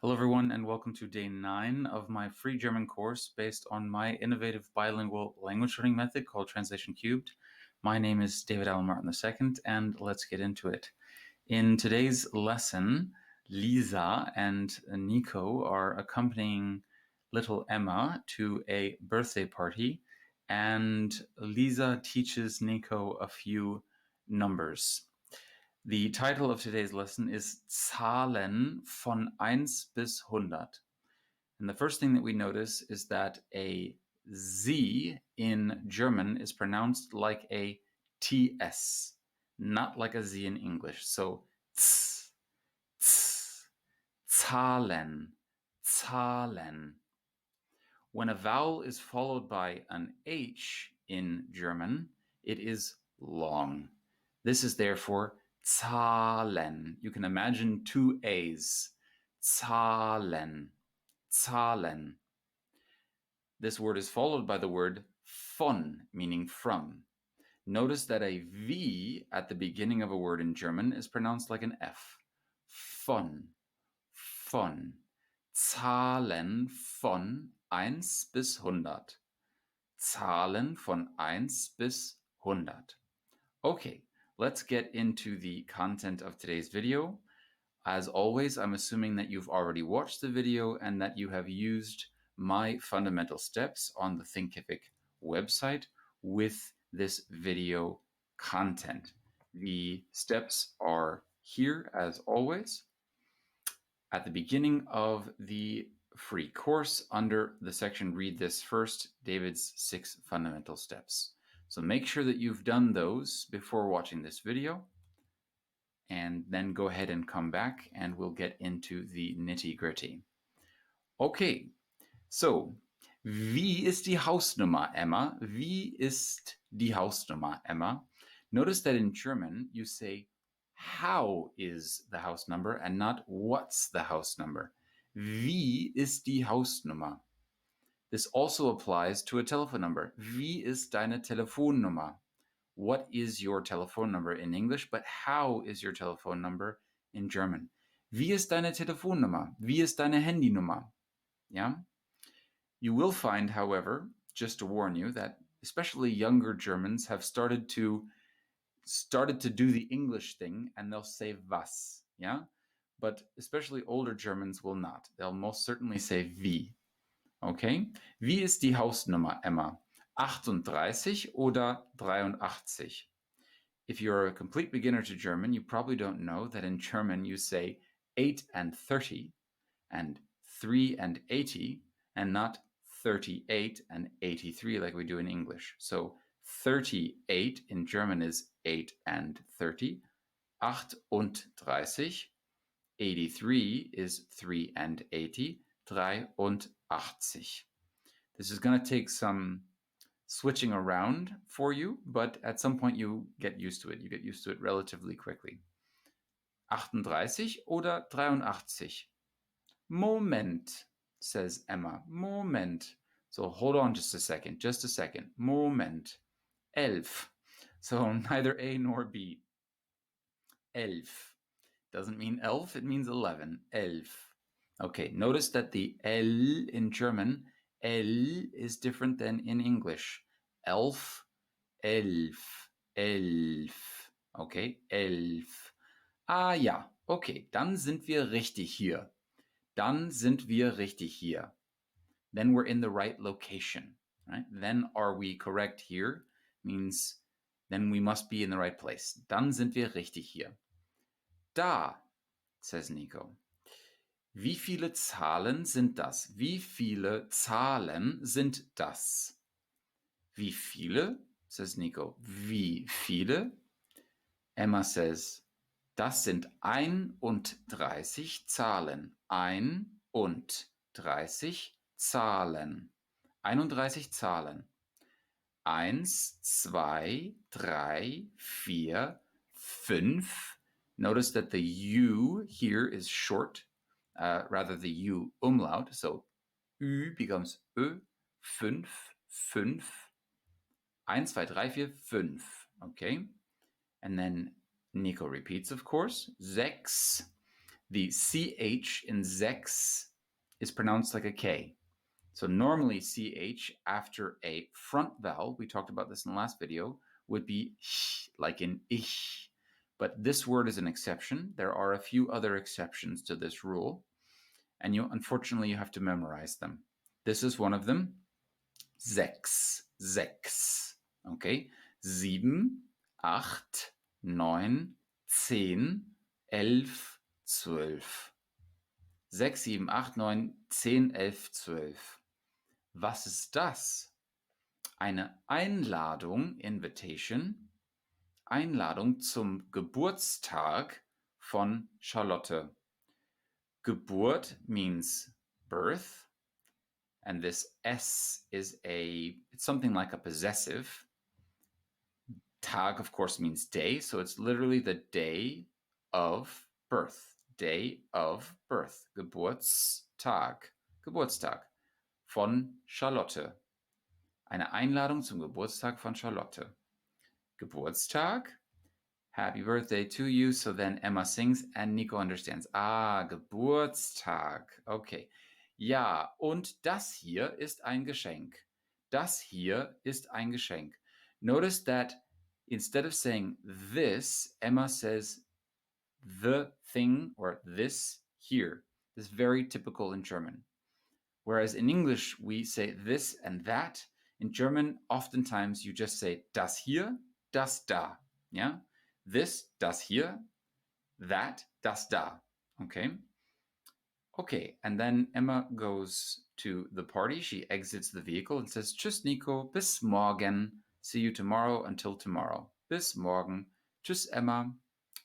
Hello everyone and welcome to day 9 of my free German course based on my innovative bilingual language learning method called Translation Cubed. My name is David Allen Martin II and let's get into it. In today's lesson, Lisa and Nico are accompanying little Emma to a birthday party, and Lisa teaches Nico a few numbers. The title of today's lesson is Zahlen von 1 bis 100. And the first thing that we notice is that a Z in German is pronounced like a TS, not like a Z in English. So z, z, Zahlen, Zahlen. When a vowel is followed by an H in German, it is long. This is therefore Zahlen. You can imagine two A's. Zahlen. Zahlen. This word is followed by the word von, meaning from. Notice that a V at the beginning of a word in German is pronounced like an F. Von. Von. Zahlen von 1 bis 100. Zahlen von 1 bis 100. Okay, let's get into the content of today's video. As always, I'm assuming that you've already watched the video and that you have used my fundamental steps on the Thinkific website with this video content. The steps are here as always at the beginning of the free course under the section Read This First, David's 6 fundamental steps. So make sure that you've done those before watching this video, and then go ahead and come back and we'll get into the nitty-gritty. Okay, so wie ist die Hausnummer, Emma? Wie ist die Hausnummer, Emma? Notice that in German you say how is the house number and not what's the house number. Wie ist die Hausnummer? This also applies to a telephone number. Wie ist deine Telefonnummer? What is your telephone number in English, but how is your telephone number in German? Wie ist deine Telefonnummer? Wie ist deine Handynummer? Yeah? You will find, however, just to warn you, that especially younger Germans have started to do the English thing and they'll say was, yeah? But especially older Germans will not. They'll most certainly say wie. Okay? Wie ist die Hausnummer, Emma? 38 oder 83? If you're a complete beginner to German, you probably don't know that in German you say 8 and 30 and 3 and 80 and not 38 and 83 like we do in English. So 38 in German is 8 and 30. 38. 83 is 3 and 80. 83. This is going to take some switching around for you, but at some point you get used to it. You get used to it relatively quickly. 38 oder 83? Moment, says Emma. Moment. So hold on just a second. Moment. 11. So neither A nor B. 11. Doesn't mean elf, it means 11. 11. Okay, notice that the L in German, L is different than in English. Elf, elf, elf. Okay, elf. Ah ja, okay, dann sind wir richtig hier. Then we're in the right location, right? Then are we correct here means then we must be in the right place. Dann sind wir richtig hier. Da, says Nico. Wie viele Zahlen sind das? Wie viele Zahlen sind das? Wie viele? Says Nico. Wie viele? Emma says, das sind 31 Zahlen. 31 Zahlen. 31 Zahlen. 1, 2, 3, 4, 5. Notice that the U here is short, rather the U umlaut. So Ü becomes Ö. 5, 5. 1, 2, 3, 4, 5. Okay. And then Nico repeats, of course. 6. the CH in sechs is pronounced like a K. So normally CH after a front vowel, we talked about this in the last video, would be sh, like in ich. But this word is an exception. There are a few other exceptions to this rule, and unfortunately you have to memorize them. This is one of them. Sechs, sechs. Okay? 7, 8, 9, 10, 11, 12. 6, 7, 8, 9, 10, 11, 12. Was ist das? Eine Einladung, Invitation, Einladung zum Geburtstag von Charlotte. Geburt means birth, and this S is it's something like a possessive. Tag, of course, means day, so it's literally the day of birth. Day of birth. Geburtstag. Geburtstag von Charlotte. Eine Einladung zum Geburtstag von Charlotte. Geburtstag. Happy birthday to you. So then Emma sings and Nico understands. Ah, Geburtstag. Okay. Ja, und das hier ist ein Geschenk. Das hier ist ein Geschenk. Notice that instead of saying this, Emma says the thing or this here. This is very typical in German. Whereas in English, we say this and that. In German, oftentimes you just say das hier, das da. Yeah? This, das hier, that, das da. Okay? Okay, and then Emma goes to the party. She exits the vehicle and says, Tschüss, Nico, bis morgen. See you tomorrow until tomorrow. Bis morgen. Tschüss, Emma.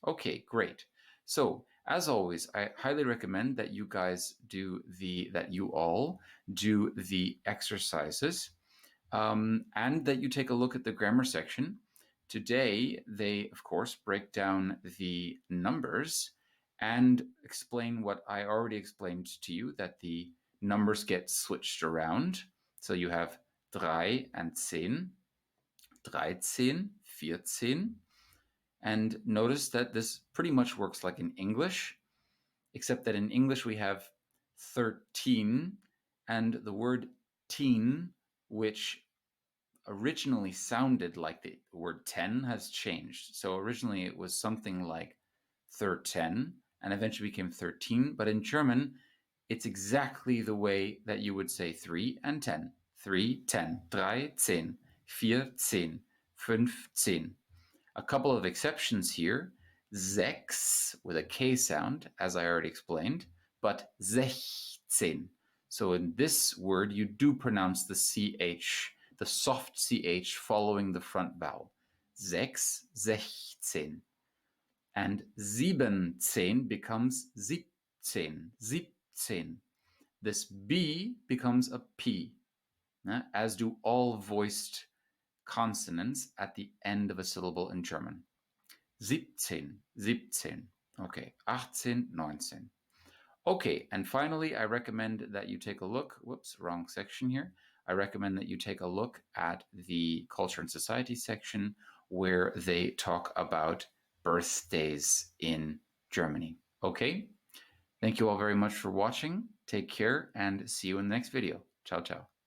Okay, great. So, as always, I highly recommend that you all do the exercises and that you take a look at the grammar section. Today, they, of course, break down the numbers and explain what I already explained to you, that the numbers get switched around. So you have drei and zehn, 13, 14. And notice that this pretty much works like in English, except that in English we have 13, and the word teen, which originally sounded like the word 10, has changed. So originally it was something like 13 and eventually became 13. But in German, it's exactly the way that you would say 3 and 10. 3, 10, 3, 10, 4, 10, 5, 10. A couple of exceptions here. Sechs with a K sound, as I already explained, but 16. So in this word, you do pronounce the CH, the soft CH following the front vowel. Sechs, 16. And 17 becomes 17, 17. This B becomes a P, as do all voiced consonants at the end of a syllable in German. 17, 17. Okay, 18, 19. Okay, and finally, I recommend that you take a look, whoops, wrong section here. I recommend that you take a look at the Culture and Society section where they talk about birthdays in Germany. Okay? Thank you all very much for watching. Take care and see you in the next video. Ciao, ciao.